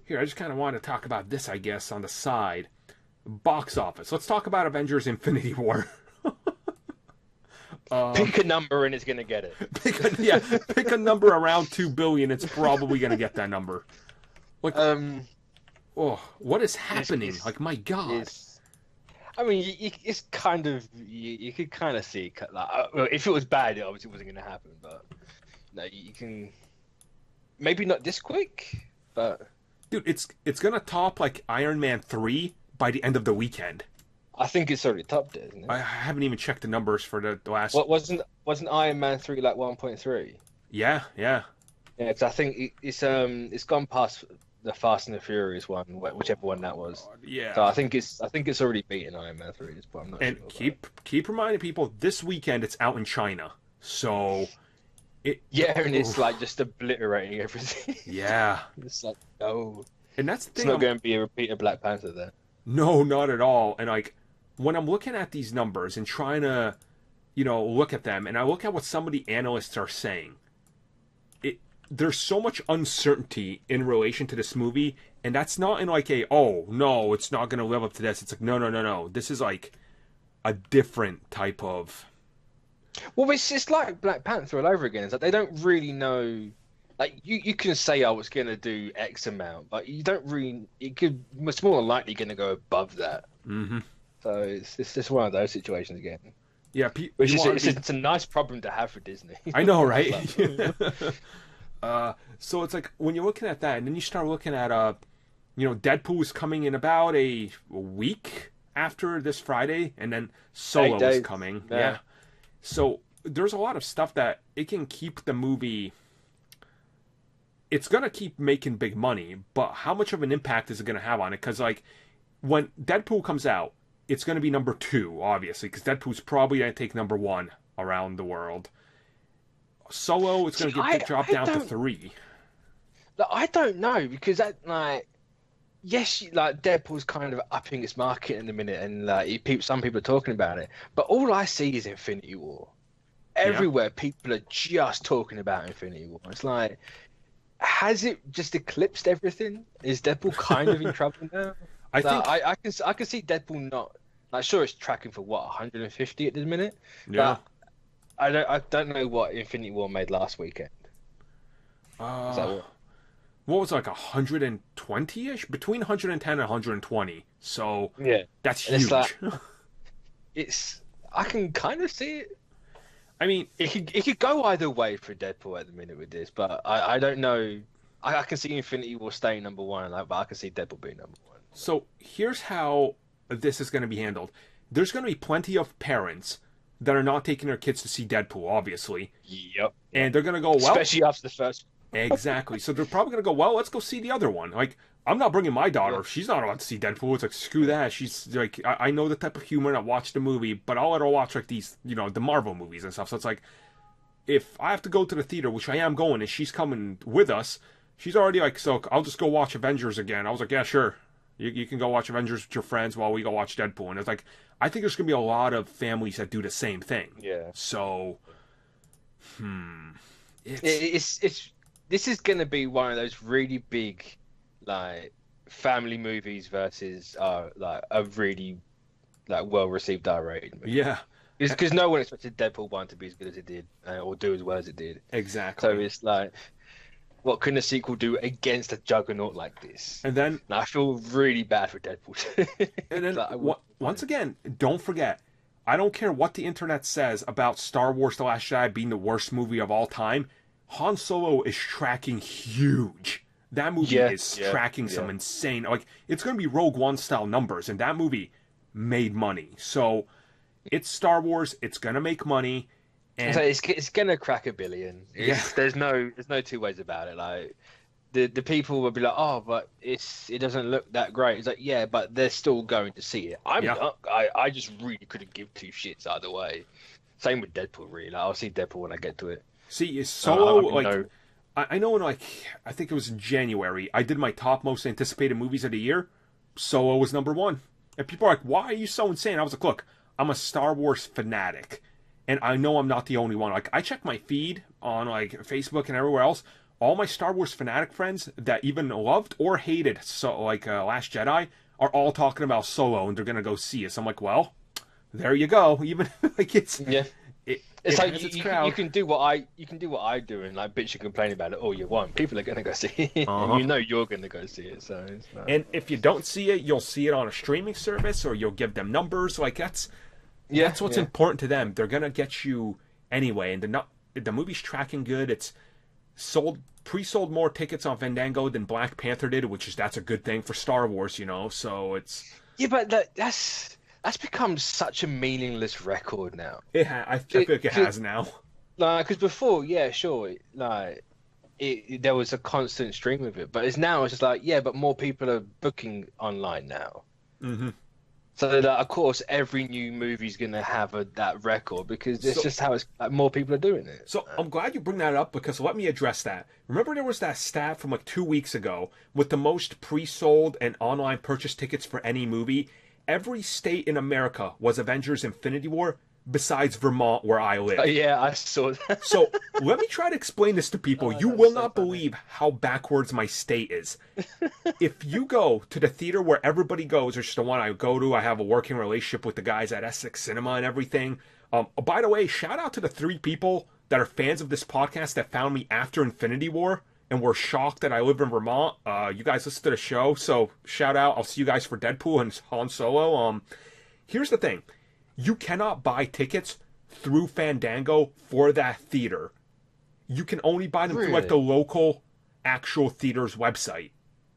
Here, I just kind of want to talk about this, I guess, on the side. Box office. Let's talk about Avengers Infinity War. Pick a number and it's going to get it. Pick a number around 2 billion. It's probably going to get that number. Like, what is happening? Like, my God. I mean, it's kind of you could kind of see like, if it was bad, it obviously wasn't going to happen. But no, you can maybe not this quick, but dude, it's going to top like Iron Man 3 by the end of the weekend. I think it's already topped it, isn't it? I haven't even checked the numbers for the last. What wasn't Iron Man 3 like 1.3? Yeah. Yeah, because I think it's gone past the Fast and the Furious one, whichever one that was. Yeah. So I think it's already beaten Iron Man 3 at this point. I'm not and sure keep reminding people this weekend it's out in China, so it's like just obliterating everything. Yeah. It's like and that's the thing. It's not going to be a repeat of Black Panther there. No, not at all. And like when I'm looking at these numbers and trying to, look at them, and I look at what some of the analysts are saying. There's so much uncertainty in relation to this movie, and that's not in like no, it's not going to live up to this. It's like, no. This is like a different type of... Well, it's just like Black Panther all over again. It's like they don't really know... Like, you can say, it's going to do X amount, but you don't really... It's more than likely going to go above that. Mm-hmm. So it's just one of those situations again. Yeah, it's a nice problem to have for Disney. I know, right? So it's like when you're looking at that, and then you start looking at Deadpool is coming in about a week after this Friday, and then Solo is coming. Yeah. So there's a lot of stuff that it can keep the movie. It's gonna keep making big money, but how much of an impact is it gonna have on it? Because like when Deadpool comes out, it's gonna be number 2, obviously, because Deadpool's probably gonna take number 1 around the world. Solo, it's going to get dropped down to 3. I don't know, because that, like, yes, like Deadpool's kind of upping its market in a minute, and like some people are talking about it. But all I see is Infinity War. Everywhere, people are just talking about Infinity War. It's like, has it just eclipsed everything? Is Deadpool kind of in trouble now? I can see Deadpool not. Like, sure, it's tracking for 150 at the minute. Yeah. I don't know what Infinity War made last weekend. What was it, like 120-ish? Between 110 and 120. So yeah, that's huge. I can kind of see it. I mean, it could go either way for Deadpool at the minute with this, but I don't know. I can see Infinity War staying number 1, but I can see Deadpool being number 1. So here's how this is going to be handled. There's going to be plenty of parents that are not taking their kids to see Deadpool, obviously. Yep. And they're going to go, well... Especially after the first one. Exactly. So they're probably going to go, well, let's go see the other one. Like, I'm not bringing my daughter. Yeah. She's not allowed to see Deadpool. It's like, screw that. She's like, I know the type of humor, and I watch the movie, but I'll let her watch, like, these, the Marvel movies and stuff. So it's like, if I have to go to the theater, which I am going, and she's coming with us, she's already like, so I'll just go watch Avengers again. I was like, yeah, sure. You can go watch Avengers with your friends while we go watch Deadpool. And it's like, I think there's going to be a lot of families that do the same thing. Yeah. So, this is going to be one of those really big, like, family movies versus like a really like well-received R-rated movie. Yeah. Because no one expected Deadpool 1 to be as good as it did, or do as well as it did. Exactly. So it's like, what can a sequel do against a juggernaut like this? And then... I feel really bad for Deadpool. And then, once again, don't forget, I don't care what the internet says about Star Wars The Last Jedi being the worst movie of all time. Han Solo is tracking huge. That movie is tracking some insane... Like, it's going to be Rogue One-style numbers, and that movie made money. So, it's Star Wars, it's going to make money... And... So it's gonna crack $1 billion. There's no 2 ways about it. Like the people will be like, oh, but it doesn't look that great. It's like, yeah, but they're still going to see it. I just really couldn't give 2 shits either way. Same with Deadpool, really. Like, I'll see Deadpool when I get to it. See, Solo I know I think it was in January. I did my top most anticipated movies of the year. Solo was number 1, and people are like, why are you so insane? I was like, look, I'm a Star Wars fanatic. And I know I'm not the only one. Like, I check my feed on, like, Facebook and everywhere else. all my Star Wars fanatic friends that even loved or hated Last Jedi are all talking about Solo, and they're gonna go see it. So I'm like, well, there you go. Even like it's it's like you can do what I do and like bitch and complain about it all you want. People are gonna go see it, and you know you're gonna go see it. So it's not... And if you don't see it, you'll see it on a streaming service, or you'll give them numbers. Like that's what's important to them. They're gonna get you anyway, and the movie's tracking good. It's pre-sold more tickets on Fandango than Black Panther did, that's a good thing for Star Wars, you know. So it's but that's become such a meaningless record now. I feel like it has now. Like, because before, yeah, sure, like there was a constant stream of it, but it's just like, yeah, but more people are booking online now. Mm-hmm. So that, of course, every new movie's gonna have that record because it's just how it's like, more people are doing it. So I'm glad you bring that up because let me address that. Remember there was that stat from like 2 weeks ago with the most pre-sold and online purchase tickets for any movie. Every state in America was Avengers Infinity War besides Vermont, where I live. Yeah, I saw that. So let me try to explain this to people. You will not believe how backwards my state is. If you go to the theater where everybody goes, or just the one I go to, I have a working relationship with the guys at Essex Cinema and everything. By the way, shout out to the 3 people that are fans of this podcast that found me after Infinity War and were shocked that I live in Vermont. You guys listen to the show, so shout out. I'll see you guys for Deadpool and Han Solo. Here's the thing. You cannot buy tickets through Fandango for that theater. You can only buy them through like the local actual theater's website.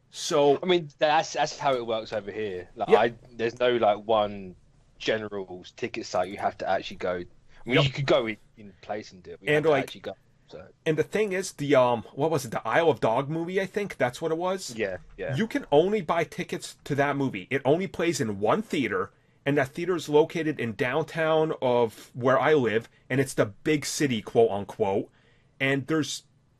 So I mean, that's how it works over here. Like, there's no like one general ticket site. You have to actually go. I mean, you could go in place and do it. And like, actually go. So. And the thing is, the what was it? The Isle of Dog movie, I think that's what it was. Yeah. You can only buy tickets to that movie. It only plays in one theater. And that theater is located in downtown of where I live, and it's the big city, quote unquote. And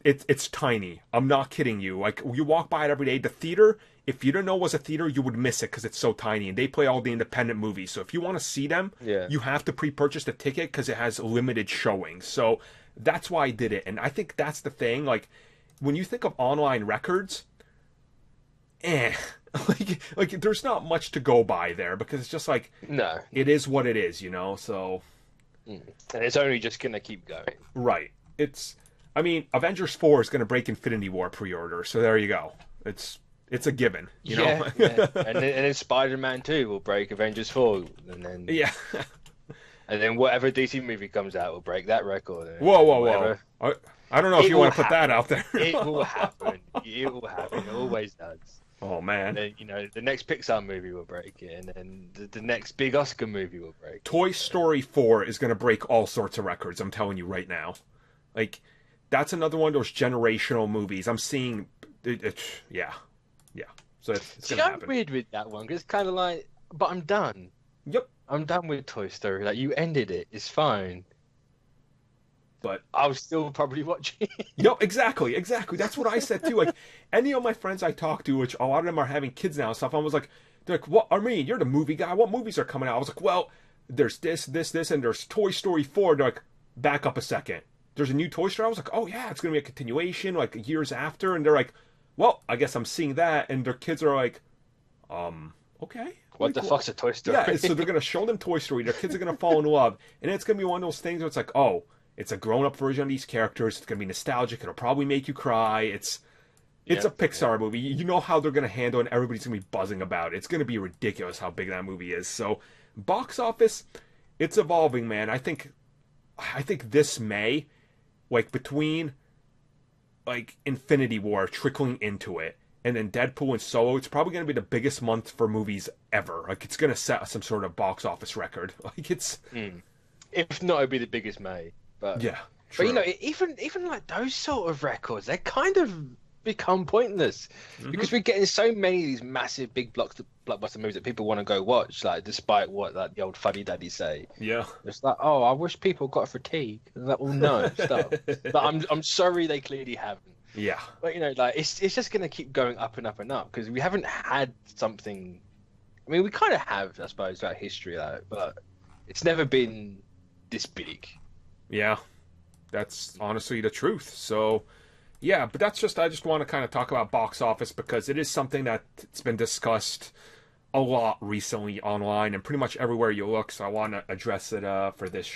it's tiny. I'm not kidding you. Like, you walk by it every day. The theater, if you didn't know it was a theater, you would miss it because it's so tiny. And they play all the independent movies. So if you want to see them, you have to pre-purchase the ticket because it has limited showings. So that's why I did it. And I think that's the thing. Like, when you think of online records, like there's not much to go by there because it's just like it is what it is, you know. So and it's only just gonna keep going, right? I mean Avengers 4 is gonna break Infinity War pre-order, so there you go. It's a given, you know. And then Spider-Man 2 will break Avengers 4, and then and then whatever DC movie comes out will break that record. Whoa! I don't know if you want to put that out there. It will happen. It will happen. It always does. Oh man! And then, the next Pixar movie will break it, and then the next big Oscar movie will break. Toy Story 4 is going to break all sorts of records. I'm telling you right now. Like, that's another one of those generational movies. I'm seeing, yeah. So it's going to happen. I'm weird with that one because it's kind of like, but I'm done. Yep, I'm done with Toy Story. Like, you ended it. It's fine. But I'll still probably watch it. Exactly. That's what I said too. Like, any of my friends I talk to, which a lot of them are having kids now and stuff, I was like, they're like, what? I mean, you're the movie guy. What movies are coming out? I was like, well, there's this, and there's Toy Story 4. They're like, back up a second. There's a new Toy Story. I was like, oh yeah, it's gonna be a continuation, like years after. And they're like, well, I guess I'm seeing that. And their kids are like, okay. What the fuck's a Toy Story? Yeah, so they're gonna show them Toy Story. Their kids are gonna fall in love, and it's gonna be one of those things where it's like, oh. It's a grown-up version of these characters. It's going to be nostalgic. It'll probably make you cry. It's a Pixar movie. You know how they're going to handle it, and everybody's going to be buzzing about it. It's going to be ridiculous how big that movie is. So, box office, it's evolving, man. I think this May, like between like Infinity War trickling into it, and then Deadpool and Solo, it's probably going to be the biggest month for movies ever. Like, it's going to set some sort of box office record. Like, it's... If not, it'd be the biggest May. But, yeah, true. But even like those sort of records, they kind of become pointless because we're getting so many of these massive big blockbuster movies that people want to go watch. Like, despite what like the old fuddy daddies say, it's like, oh, I wish people got fatigue. And like, well, no, stop. But I'm sorry, they clearly haven't. Yeah, but like it's just gonna keep going up and up and up because we haven't had something. I mean, we kind of have, I suppose, throughout history, like, but it's never been this big. Yeah, that's honestly the truth. So, Yeah, but I just want to kind of talk about box office because it is something that's been discussed a lot recently online and pretty much everywhere you look. So I want to address it for this